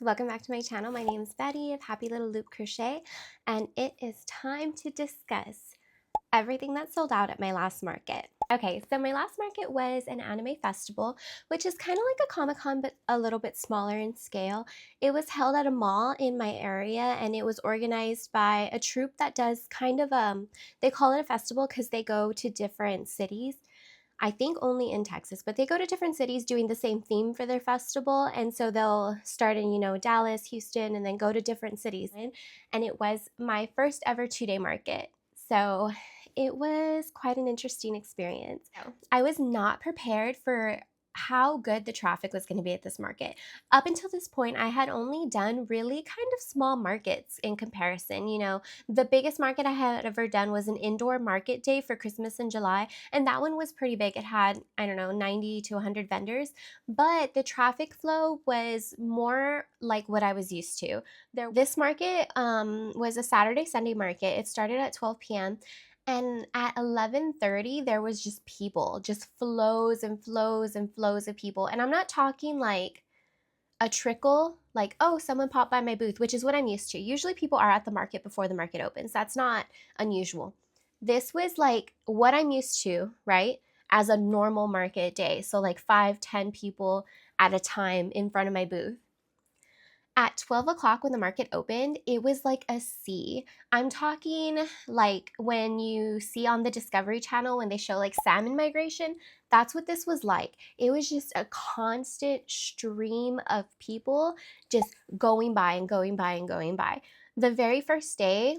welcome back to my channel. My name is Betty of Happy Little Loop Crochet, and it is time to discuss everything that sold out at my last market. Okay, so my last market was an anime festival, which is kind of like a Comic-Con but a little bit smaller in scale. It was held at a mall in my area, and it was organized by a troupe that does kind of they call it a festival because they go to different cities. I think only in Texas, but they go to different cities doing the same theme for their festival. And so they'll start in, Dallas, Houston, and then go to different cities. And it was my first ever 2-day market. So it was quite an interesting experience. I was not prepared for how good the traffic was going to be at this market. Up until this point, I had only done really kind of small markets in comparison. The biggest market I had ever done was an indoor market day for Christmas in July, and that one was pretty big. It had, I don't know, 90 to 100 vendors, but the traffic flow was more like what I was used to. This market was a Saturday-Sunday market. It started at 12 p.m. And at 11:30, there was just people, just flows and flows and flows of people. And I'm not talking like a trickle, like, oh, someone popped by my booth, which is what I'm used to. Usually people are at the market before the market opens. That's not unusual. This was like what I'm used to, right? As a normal market day. So like 5-10 people at a time in front of my booth. At 12 o'clock when the market opened, it was like a sea. I'm talking like when you see on the Discovery Channel when they show like salmon migration, that's what this was like. It was just a constant stream of people just going by and going by and going by. The very first day,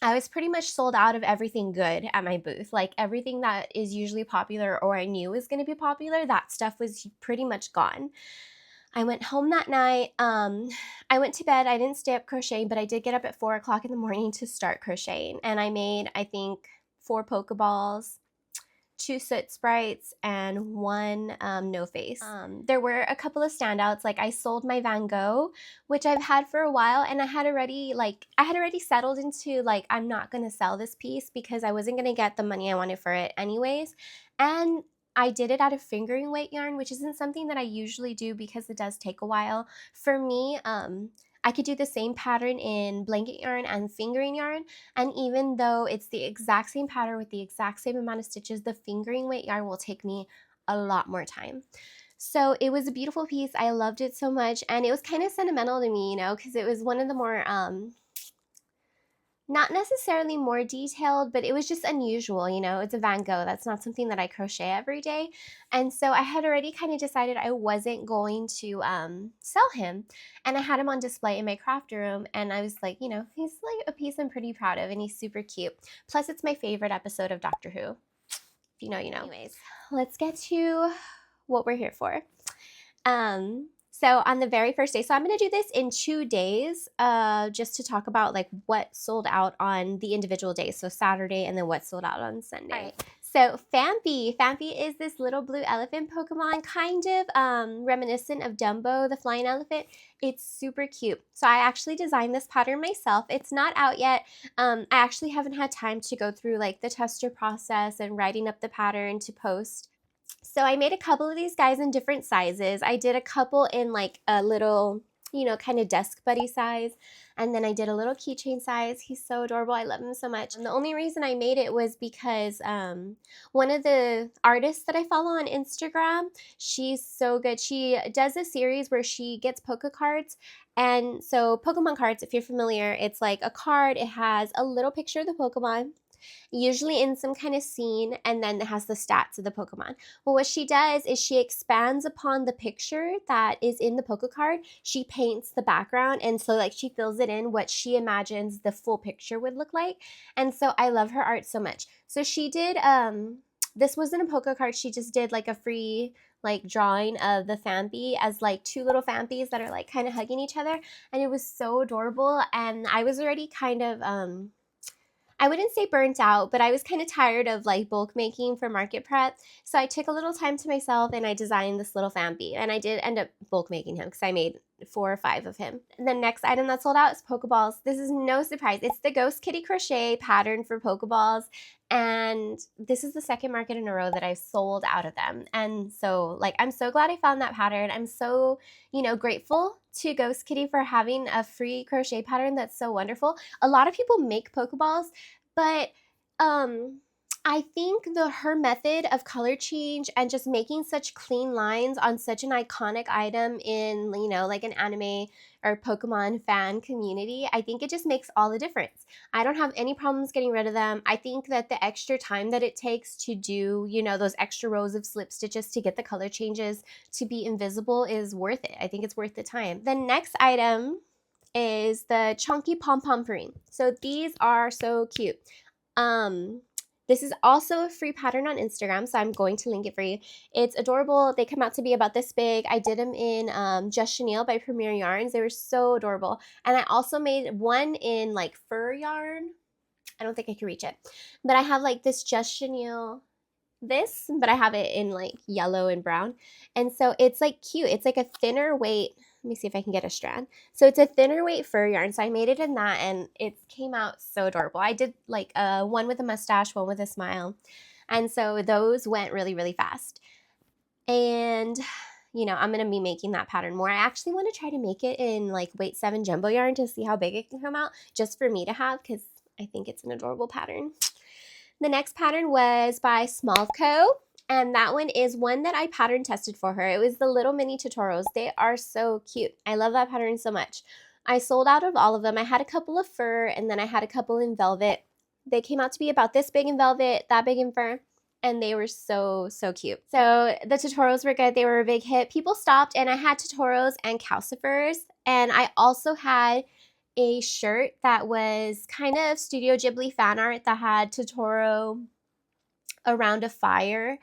I was pretty much sold out of everything good at my booth. Like everything that is usually popular or I knew was going to be popular, that stuff was pretty much gone. I went home that night. I went to bed. I didn't stay up crocheting, but I did get up at 4 o'clock in the morning to start crocheting. And I made, I think, 4 Pokeballs, 2 soot sprites, and 1 no face. There were a couple of standouts. Like I sold my Van Gogh, which I've had for a while, and I had already settled into like, I'm not gonna sell this piece because I wasn't gonna get the money I wanted for it anyways. And I did it out of fingering weight yarn, which isn't something that I usually do because it does take a while. For me, I could do the same pattern in blanket yarn and fingering yarn, and even though it's the exact same pattern with the exact same amount of stitches, the fingering weight yarn will take me a lot more time. So it was a beautiful piece. I loved it so much, and it was kind of sentimental to me, because it was one of the more not necessarily more detailed, but it was just unusual, It's a Van Gogh. That's not something that I crochet every day. And so I had already kind of decided I wasn't going to sell him. And I had him on display in my craft room. And I was like, he's like a piece I'm pretty proud of, and he's super cute. Plus, it's my favorite episode of Doctor Who. If you know, you know. Anyways, let's get to what we're here for. So on the very first day, so I'm going to do this in 2 days just to talk about like what sold out on the individual days. So Saturday and then what sold out on Sunday. All right. So Phanpy. Phanpy is this little blue elephant Pokemon, kind of reminiscent of Dumbo, the flying elephant. It's super cute. So I actually designed this pattern myself. It's not out yet. I actually haven't had time to go through like the tester process and writing up the pattern to post. So I made a couple of these guys in different sizes. I did a couple in like a little, kind of desk buddy size. And then I did a little keychain size. He's so adorable. I love him so much. And the only reason I made it was because one of the artists that I follow on Instagram, she's so good. She does a series where she gets Poke cards. And so Pokemon cards, if you're familiar, it's like a card. It has a little picture of the Pokemon, usually in some kind of scene, and then it has the stats of the Pokemon. Well, what she does is she expands upon the picture that is in the Poke card. She paints the background, and so like she fills it in what she imagines the full picture would look like. And so I love her art so much. So she did, this wasn't a Poke card, she just did like a free like drawing of the Phanpy as like 2 little Phanpys that are like kind of hugging each other, and it was so adorable. And I was already kind of I wouldn't say burnt out, but I was kind of tired of like bulk making for market prep. So I took a little time to myself and I designed this little Phanpy. And I did end up bulk making him because I made 4 or 5 of him. The next item that sold out is Pokeballs. This is no surprise. It's the Ghost Kitty Crochet pattern for Pokeballs, and this is the second market in a row that I've sold out of them. And so, like, I'm so glad I found that pattern. I'm so, you know, grateful to Ghost Kitty for having a free crochet pattern that's so wonderful. A lot of people make Pokeballs, but I think her method of color change and just making such clean lines on such an iconic item in, you know, like an anime or Pokemon fan community, I think it just makes all the difference. I don't have any problems getting rid of them. I think that the extra time that it takes to do, you know, those extra rows of slip stitches to get the color changes to be invisible is worth it. I think it's worth the time. The next item is the Chonky Pom Pom ring. So these are so cute. This is also a free pattern on Instagram, so I'm going to link it for you. It's adorable. They come out to be about this big. I did them in Just Chenille by Premier Yarns. They were so adorable. And I also made one in like fur yarn. I don't think I can reach it. But I have like this Just Chenille, but I have it in like yellow and brown. And so it's like cute. It's like a thinner weight. Let me see if I can get a strand. So it's a thinner weight fur yarn. So I made it in that and it came out so adorable. I did like one with a mustache, one with a smile. And so those went really, really fast. And, you know, I'm going to be making that pattern more. I actually want to try to make it in like weight 7 jumbo yarn to see how big it can come out just for me to have because I think it's an adorable pattern. The next pattern was by Small Co. And that one is one that I pattern tested for her. It was the little mini Totoros. They are so cute. I love that pattern so much. I sold out of all of them. I had a couple of fur and then I had a couple in velvet. They came out to be about this big in velvet, that big in fur, and they were so, so cute. So the Totoros were good. They were a big hit. People stopped and I had Totoros and Calcifers. And I also had a shirt that was kind of Studio Ghibli fan art that had Totoro around a fire.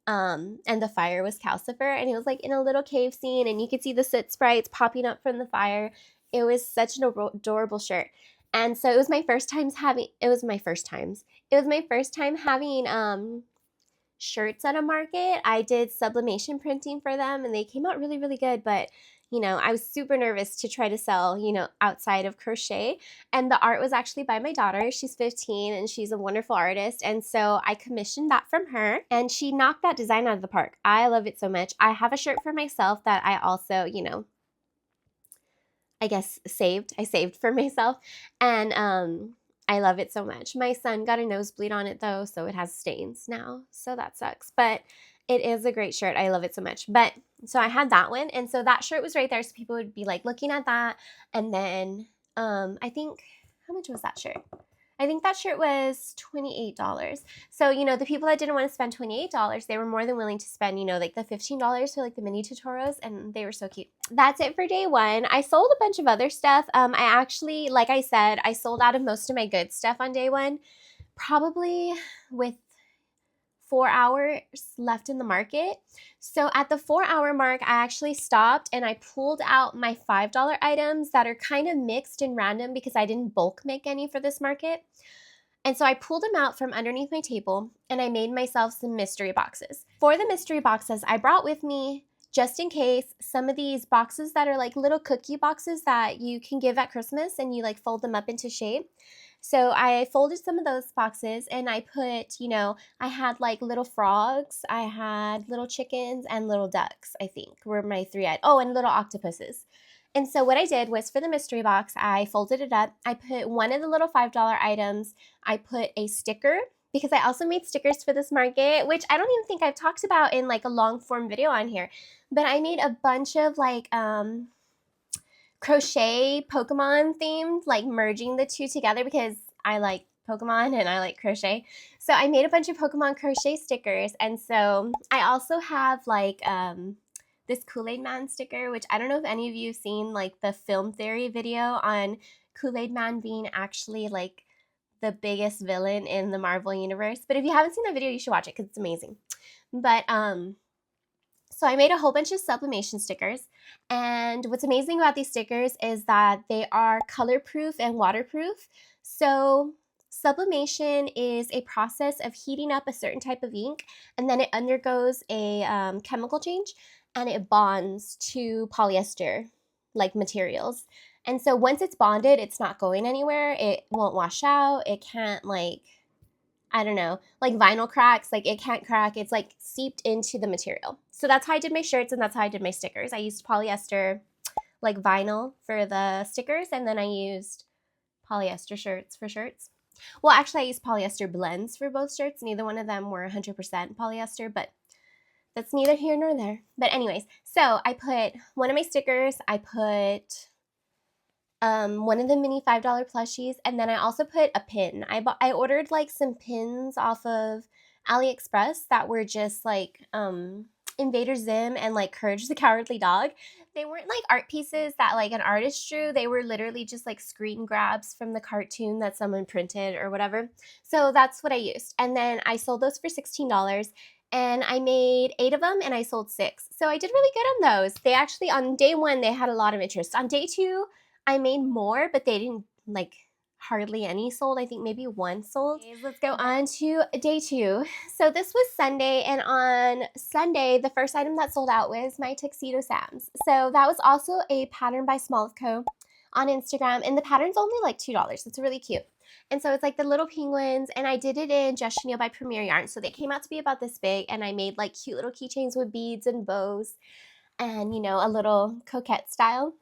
And the fire was Calcifer, and it was like in a little cave scene, and you could see the soot sprites popping up from the fire. It was such an adorable shirt. And so it was my first time having shirts at a market. I did sublimation printing for them, and they came out really, really good, but you know, I was super nervous to try to sell, you know, outside of crochet. And the art was actually by my daughter. She's 15 and she's a wonderful artist. And so I commissioned that from her and she knocked that design out of the park. I love it so much. I have a shirt for myself that I also, you know, I guess I saved for myself. And I love it so much. My son got a nosebleed on it though, so it has stains now. So that sucks. But it is a great shirt. I love it so much. But so I had that one. And so that shirt was right there. So people would be like looking at that. And then I think, how much was that shirt? I think that shirt was $28. So, you know, the people that didn't want to spend $28, they were more than willing to spend, you know, like the $15 for like the mini Totoros, and they were so cute. That's it for day one. I sold a bunch of other stuff. I actually, like I said, I sold out of most of my good stuff on day one, probably with 4 hours left in the market. So at the 4-hour mark, I actually stopped and I pulled out my $5 items that are kind of mixed and random because I didn't bulk make any for this market. And so I pulled them out from underneath my table and I made myself some mystery boxes. For the mystery boxes, I brought with me, just in case, some of these boxes that are like little cookie boxes that you can give at Christmas and you like fold them up into shape. So I folded some of those boxes and I put, you know, I had like little frogs, I had little chickens and little ducks, I think were my 3 items. Oh, and little octopuses. And so what I did was for the mystery box, I folded it up. I put one of the little $5 items. I put a sticker because I also made stickers for this market, which I don't even think I've talked about in like a long form video on here. But I made a bunch of like crochet Pokemon themed, like merging the two together because I like Pokemon and I like crochet. So I made a bunch of Pokemon crochet stickers. And so I also have like this Kool-Aid Man sticker, which I don't know if any of you have seen like the film theory video on Kool-Aid Man being actually like the biggest villain in the Marvel universe. But if you haven't seen that video, you should watch it because it's amazing. But so I made a whole bunch of sublimation stickers, and what's amazing about these stickers is that they are color proof and waterproof. So sublimation is a process of heating up a certain type of ink, and then it undergoes a chemical change, and it bonds to polyester, like materials. And so once it's bonded, it's not going anywhere. It won't wash out. It can't like, I don't know, like vinyl cracks, like it can't crack. It's like seeped into the material. So that's how I did my shirts and that's how I did my stickers. I used polyester like vinyl for the stickers, and then I used polyester shirts for shirts. Well, actually I used polyester blends for both shirts. Neither one of them were 100% polyester, but that's neither here nor there. But anyways, so I put one of my stickers, I put one of the mini $5 plushies, and then I also put a pin. I ordered like some pins off of AliExpress that were just like Invader Zim and like Courage the Cowardly Dog. They weren't like art pieces that like an artist drew. They were literally just like screen grabs from the cartoon that someone printed or whatever. So that's what I used. And then I sold those for $16. And I made 8 of them and I sold 6. So I did really good on those. They actually, on day 1, they had a lot of interest. On day 2, I made more, but they didn't like hardly any sold. I think maybe 1 sold. Let's go on to day 2. So this was Sunday, and on Sunday, the first item that sold out was my Tuxedo Sams. So that was also a pattern by Small of Co. on Instagram, and the pattern's only like $2. It's really cute. And so it's like the little penguins, and I did it in Just Chenille by Premier Yarn. So they came out to be about this big, and I made like cute little keychains with beads and bows and, you know, a little coquette style.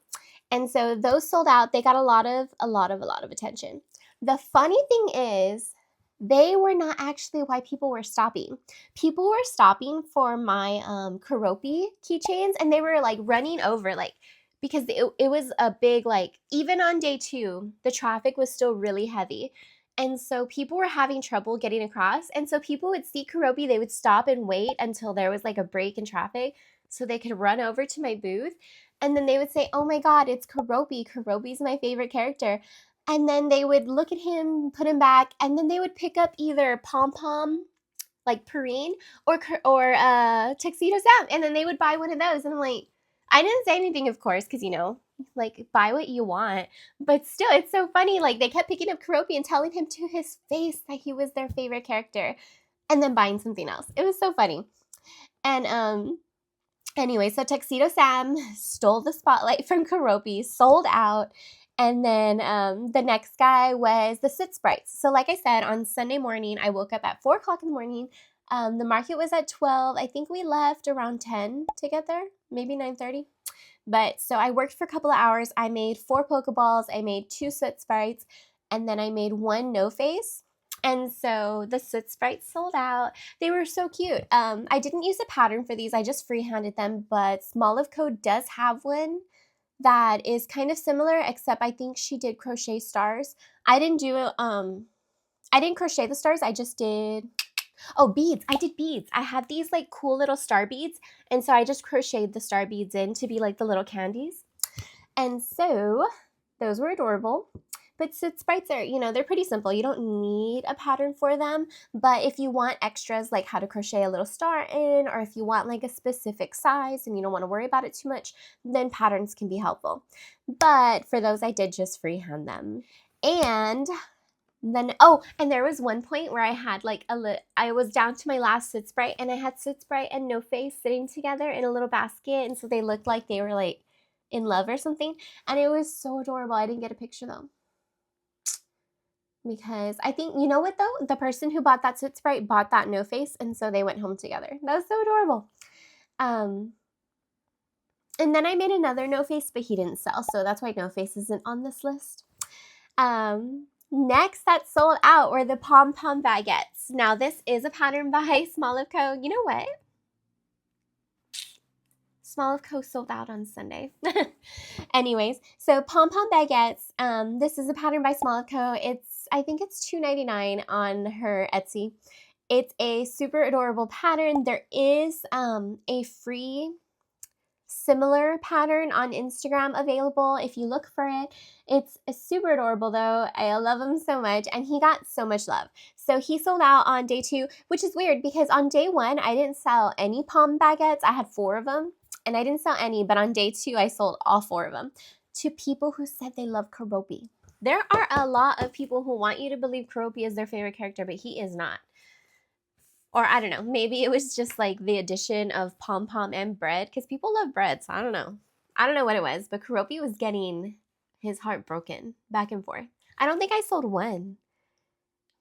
And so those sold out. They got a lot of attention. The funny thing is, they were not actually why people were stopping. People were stopping for my Keroppi keychains, and they were like running over, like, because it was a big, like, even on day 2, the traffic was still really heavy. And so people were having trouble getting across. And so people would see Keroppi, they would stop and wait until there was like a break in traffic so they could run over to my booth. And then they would say, oh my God, it's Keroppi. Keroppi's my favorite character. And then they would look at him, put him back, and then they would pick up either PomPom, like Perrine, or Tuxedo Sam. And then they would buy one of those. And I'm like, I didn't say anything, of course, because, you know, like, buy what you want. But still, it's so funny. Like, they kept picking up Keroppi and telling him to his face that he was their favorite character, and then buying something else. It was so funny. And anyway, so Tuxedo Sam stole the spotlight from Keroppi, sold out. And then the next guy was the Sit Sprites. So like I said, on Sunday morning, I woke up at 4 o'clock in the morning. The market was at 12. I think we left around 10 to get there, maybe 9:30. But so I worked for a couple of hours. I made 4 Pokeballs. I made 2 Soot Sprites. And then I made 1 No Face. And so the Soot Sprites sold out. They were so cute. I didn't use a pattern for these. I just freehanded them. But Small of Co. does have one that is kind of similar, except I think she did crochet stars. I didn't crochet the stars. I just did, oh, beads. I did beads. I had these like cool little star beads, and so I just crocheted the star beads in to be like the little candies. And so those were adorable. But Soot Sprites are, you know, they're pretty simple. You don't need a pattern for them. But if you want extras, like how to crochet a little star in, or if you want like a specific size and you don't want to worry about it too much, then patterns can be helpful. But for those, I did just freehand them. And then, oh, and there was one point where I had like I was down to my last Soot Sprite, and I had Soot Sprite and No Face sitting together in a little basket. And so they looked like they were like in love or something. And it was so adorable. I didn't get a picture though, because I think, you know what though? The person who bought that Soot Sprite bought that No Face, and so they went home together. That was so adorable. And then I made another No Face, but he didn't sell, so that's why No Face isn't on this list. Next that sold out were the PomPom Baguettes. Now this is a pattern by Small of Co. You know what? Small of Co. sold out on Sunday. Anyways, so PomPom Baguettes. This is a pattern by Small of Co. I think it's $2.99 on her Etsy. It's a super adorable pattern. There is a free similar pattern on Instagram available if you look for it. It's super adorable though. I love him so much, and he got so much love. So he sold out on day 2, which is weird because on day 1 I didn't sell any Pom Baguettes. I had 4 of them and I didn't sell any, but on day 2 I sold all 4 of them to people who said they love Keroppi. There are a lot of people who want you to believe Keroppi is their favorite character, but he is not. Or I don't know, maybe it was just like the addition of Pom Pom and bread, because people love bread, so I don't know. I don't know what it was, but Kofi was getting his heart broken back and forth. I don't think I sold one,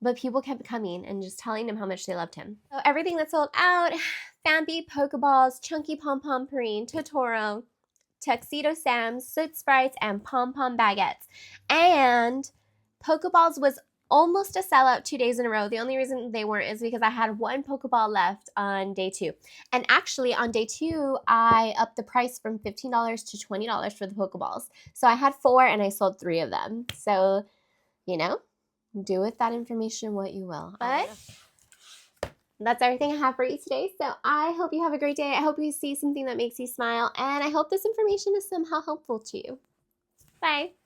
but people kept coming and just telling him how much they loved him. So everything that sold out, Phanpy, Pokéballs, Chonky Pom Pom, Totoro, Tuxedo Sam, Soot Sprites, and PomPom Baguettes. And Pokeballs was almost a sellout 2 days in a row. The only reason they weren't is because I had one Pokeball left on day 2. And actually on day 2, I upped the price from $15 to $20 for the Pokeballs. So I had 4 and I sold 3 of them. So, you know, do with that information what you will. But that's everything I have for you today. So I hope you have a great day. I hope you see something that makes you smile. And I hope this information is somehow helpful to you. Bye.